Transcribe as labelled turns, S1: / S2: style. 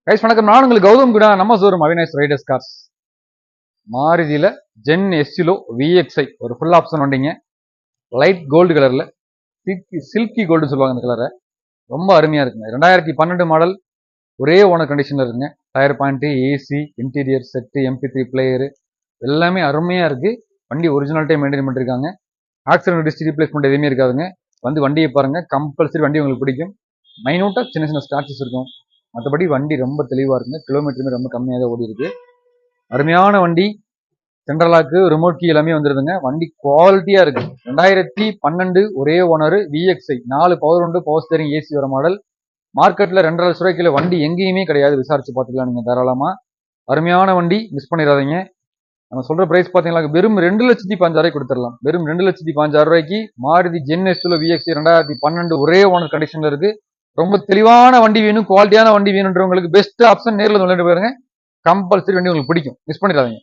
S1: Guys வணக்கம், நான் உங்களுக்கு கௌதம் கூட நம்ம ஷோரூம் அவினாஷ் ரைடர்ஸ் கார்ஸ். மாருதியில ஜென் எஸ்யூலோ விஎக்ஸ்ஐ ஒரு ஃபுல் ஆப்ஷன் வண்டிங்க. லைட் கோல்டு கலர்ல சில்கி கோல்டு சொல்லுவாங்க இந்த கலரை. ரொம்ப அருமையா இருக்குங்க. 2012 மாடல், ஒரே ஓனர் கண்டிஷன்ல இருக்குங்க. Tyre point, AC, interior set, MP3 player எல்லாமே அருமையா இருக்கு. வண்டி ஒரிஜினாலிட்டே மெயின்டைன் பண்ணிருக்காங்க. ஆக்சிடென்ட் டிஸ்ட் ரீப்ளேஸ்மெண்ட் எதுவுமே இருக்காதுங்க. வந்து வண்டியை பாருங்க, கம்பல்சரி வண்டி உங்களுக்கு பிடிக்கும். மைனூட்டா சின்ன சின்ன ஸ்கிராச்சஸ் இருக்கும், மற்றபடி வண்டி ரொம்ப தெளிவா இருக்குங்க. கிலோமீட்டருமே ரொம்ப கம்மியாக தான் ஓடி இருக்கு. அருமையான வண்டி. சென்ட்ரலாக்கு ரிமோட் கீ எல்லாமே வந்துருதுங்க. வண்டி குவாலிட்டியா இருக்கு. 2012 ஒரே ஓனர் விஎக்ஸ்ஐ 4 பவர் உண்டு, பவர் ஸ்டேரிங், ஏசி வர மாடல். மார்க்கெட்ல 2.5 லட்ச ரூபாய்க்கு வண்டி எங்கேயுமே கிடையாது. விசாரிச்சு பார்த்துக்கலாம் நீங்க தாராளமா. அருமையான வண்டி, மிஸ் பண்ணிடாதீங்க. நம்ம சொல்ற பிரைஸ் பாத்தீங்கன்னா வெறும் 2,15,000 கொடுத்துடலாம். வெறும் 2,15,000 மாருதி ஜென் எஸ்யூலோ விஎக்ஸ்ஐ 2012 ஒரே ஓனர் கண்டிஷன்ல இருக்கு. ரொம்ப தெளிவான வண்டி வேணும், குவாலிட்டியான வண்டி வேணுன்றவங்களுக்கு பெஸ்ட் ஆப்ஷன். நேரில் சொல்லிட்டு போயிருங்க, கம்பல்சரி வண்டி உங்களுக்கு பிடிக்கும். மிஸ் பண்ணிடாதீங்க.